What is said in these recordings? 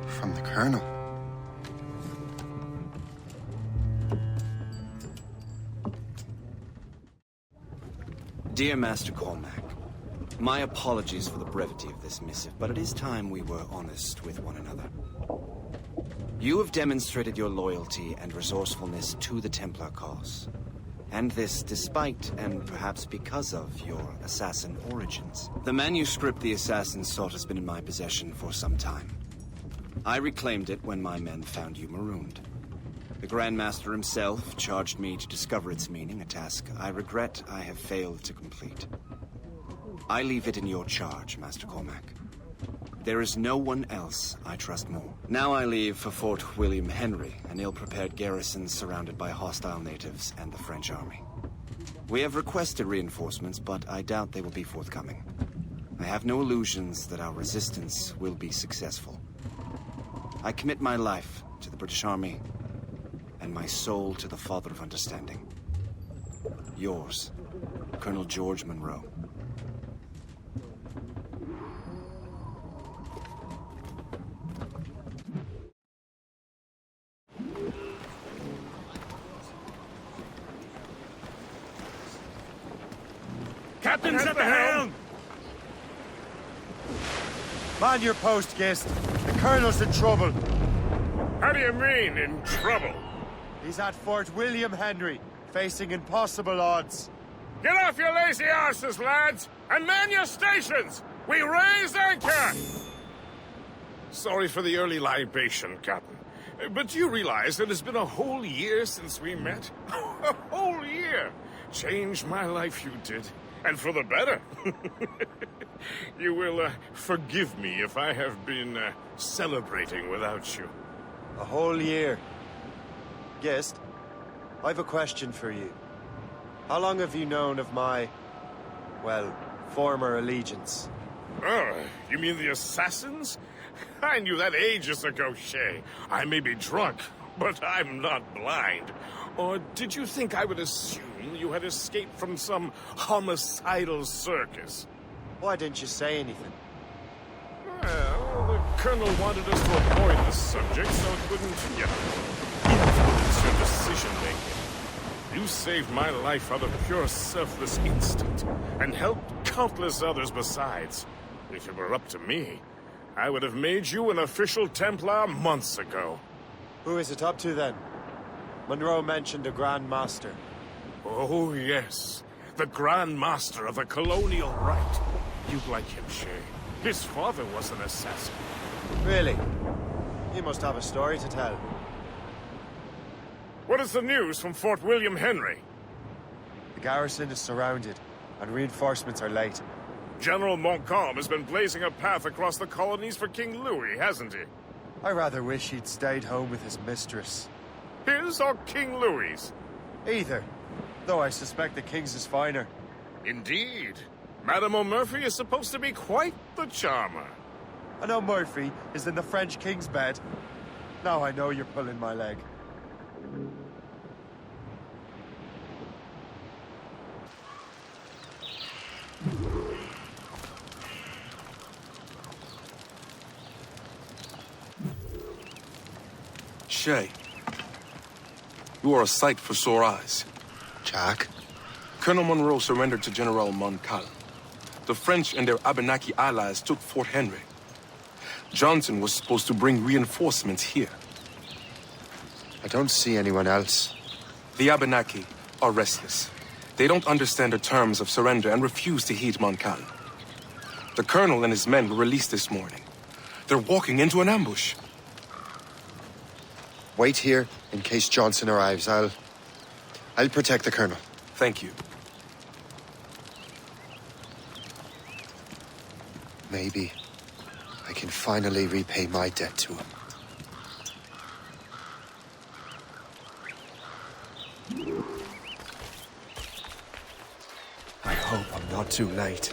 From the Colonel. Dear Master Cormac, my apologies for the brevity of this missive, but it is time we were honest with one another. You have demonstrated your loyalty and resourcefulness to the Templar cause. And this despite, and perhaps because of, your assassin origins. The manuscript the assassin sought has been in my possession for some time. I reclaimed it when my men found you marooned. The Grand Master himself charged me to discover its meaning, a task I regret I have failed to complete. I leave it in your charge, Master Cormac. There is no one else I trust more. Now I leave for Fort William Henry, an ill-prepared garrison surrounded by hostile natives and the French army. We have requested reinforcements, but I doubt they will be forthcoming. I have no illusions that our resistance will be successful. I commit my life to the British Army, and my soul to the Father of Understanding. Yours, Colonel George Monroe. Captain's at the helm! Man your post, Gist. The Colonel's in trouble. How do you mean, in trouble? He's at Fort William Henry, facing impossible odds. Get off your lazy arses, lads, and man your stations! We raise anchor! Sorry for the early libation, Captain. But you realize it has been a whole year since we met? A whole year! Changed my life, you did. And for the better. You will forgive me if I have been celebrating without you. A whole year. Gist, I've a question for you. How long have you known of my, well, former allegiance? Oh, you mean the assassins? I knew that ages ago, Shay. I may be drunk, but I'm not blind. Or did you think I would assume you had escaped from some homicidal circus? Why didn't you say anything? Well, the Colonel wanted us to avoid the subject so it wouldn't, influence your decision-making. You saved my life out of pure selfless instinct, and helped countless others besides. If it were up to me, I would have made you an official Templar months ago. Who is it up to, then? Monroe mentioned a Grand Master. Oh, yes. The Grand Master of the Colonial Rite. You'd like him, Shay. His father was an assassin. Really? He must have a story to tell. What is the news from Fort William Henry? The garrison is surrounded, and reinforcements are late. General Montcalm has been blazing a path across the colonies for King Louis, hasn't he? I rather wish he'd stayed home with his mistress. His or King Louis's? Either, though I suspect the King's is finer. Indeed. Madame O'Murphy is supposed to be quite the charmer. I know Murphy is in the French King's bed. Now I know you're pulling my leg. Shay, you are a sight for sore eyes. Jack? Colonel Monroe surrendered to General Montcalm. The French and their Abenaki allies took Fort Henry. Johnson was supposed to bring reinforcements here. I don't see anyone else. The Abenaki are restless. They don't understand the terms of surrender and refuse to heed Montcalm. The colonel and his men were released this morning. They're walking into an ambush. Wait here in case Johnson arrives. I'll protect the Colonel. Thank you. Maybe I can finally repay my debt to him. I hope I'm not too late.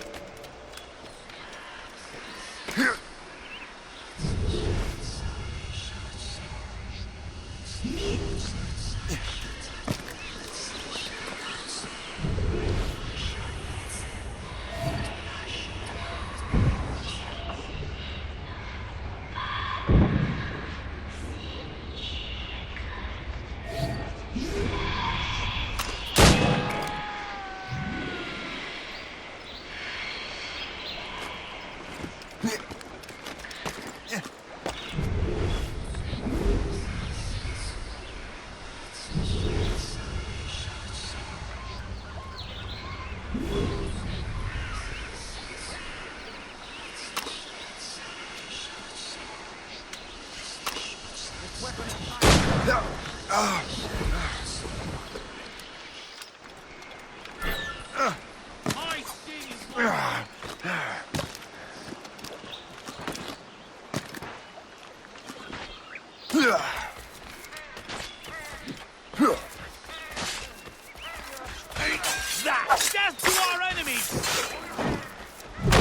Death to our enemies!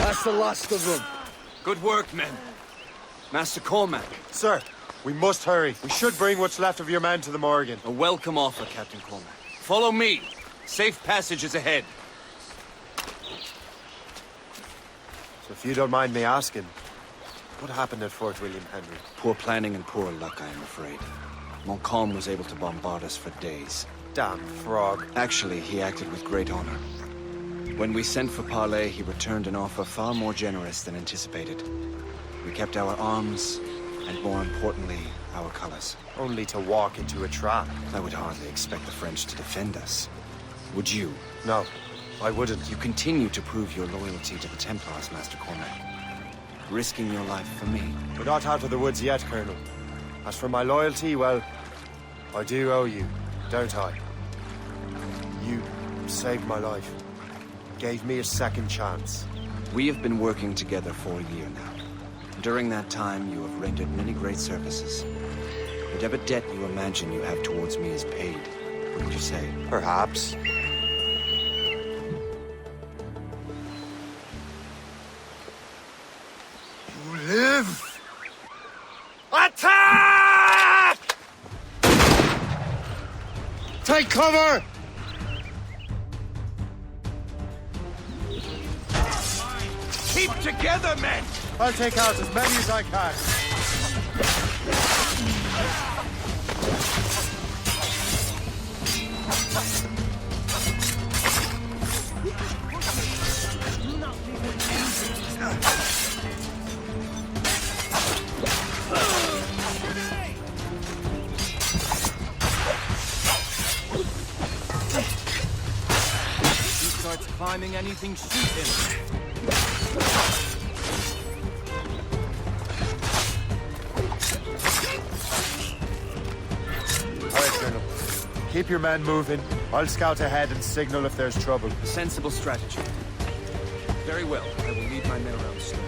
That's the last of them. Good work, men. Master Cormac, Sir, we must hurry. We should bring what's left of your men to the Morgan. a welcome offer, Captain Cormac. Follow me. Safe passage is ahead. So if you don't mind me asking, what happened at Fort William Henry? Poor planning and poor luck, I am afraid. Montcalm was able to bombard us for days. Damn frog. Actually, he acted with great honor. When we sent for Parley, he returned an offer far more generous than anticipated. We kept our arms, and more importantly, our colors. Only to walk into a trap. I would hardly expect the French to defend us. Would you? No, I wouldn't. You continue to prove your loyalty to the Templars, Master Cormac. Risking your life for me. We're not out of the woods yet, Colonel. As for my loyalty, well, I do owe you, don't I? You saved my life. Gave me a second chance. We have been working together for a year now. During that time, you have rendered many great services. Whatever debt you imagine you have towards me is paid, wouldn't you say? Perhaps. You live! Attack! Take cover! Keep together, men! I'll take out as many as I can. He starts climbing anything, shoot him. All right, Colonel. Keep your men moving. I'll scout ahead and signal if there's trouble. A sensible strategy. Very well. I will lead my men around slowly.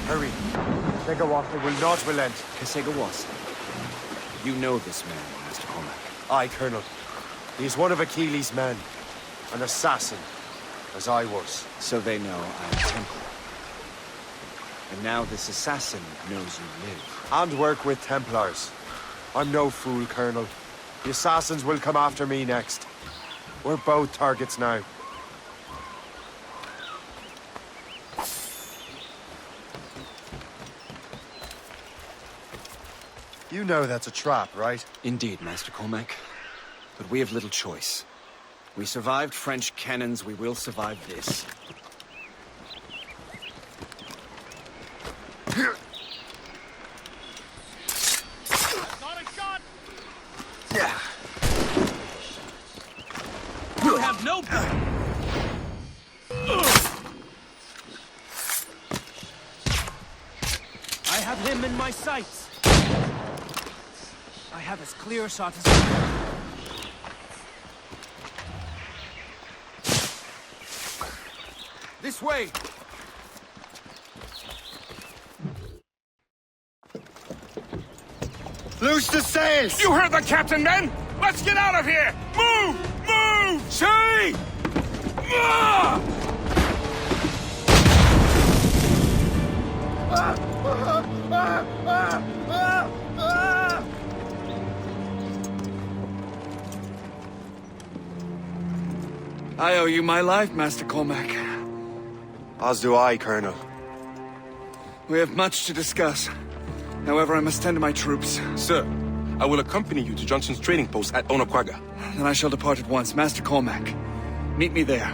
Hurry. Tegawasa will not relent. Kasegawasa. You know this man, Master Cormac. Aye, Colonel. He is one of Achilles' men. An assassin, as I was. So they know I am Templar. And now this assassin knows you live. And work with Templars. I'm no fool, Colonel. The assassins will come after me next. We're both targets now. You know that's a trap, right? Indeed, Master Cormac. But we have little choice. We survived French cannons, we will survive this. Not a shot! Yeah. You have no... I have him in my sights. I have as clear a shot as... This way! Loose the sails! You heard the captain, men! Let's get out of here! Move! Move! See! Ah! I owe you my life, Master Cormac. As do I, Colonel. We have much to discuss. However, I must tend to my troops. Sir, I will accompany you to Johnson's trading post at Onokwaga. Then I shall depart at once. Master Cormac, meet me there.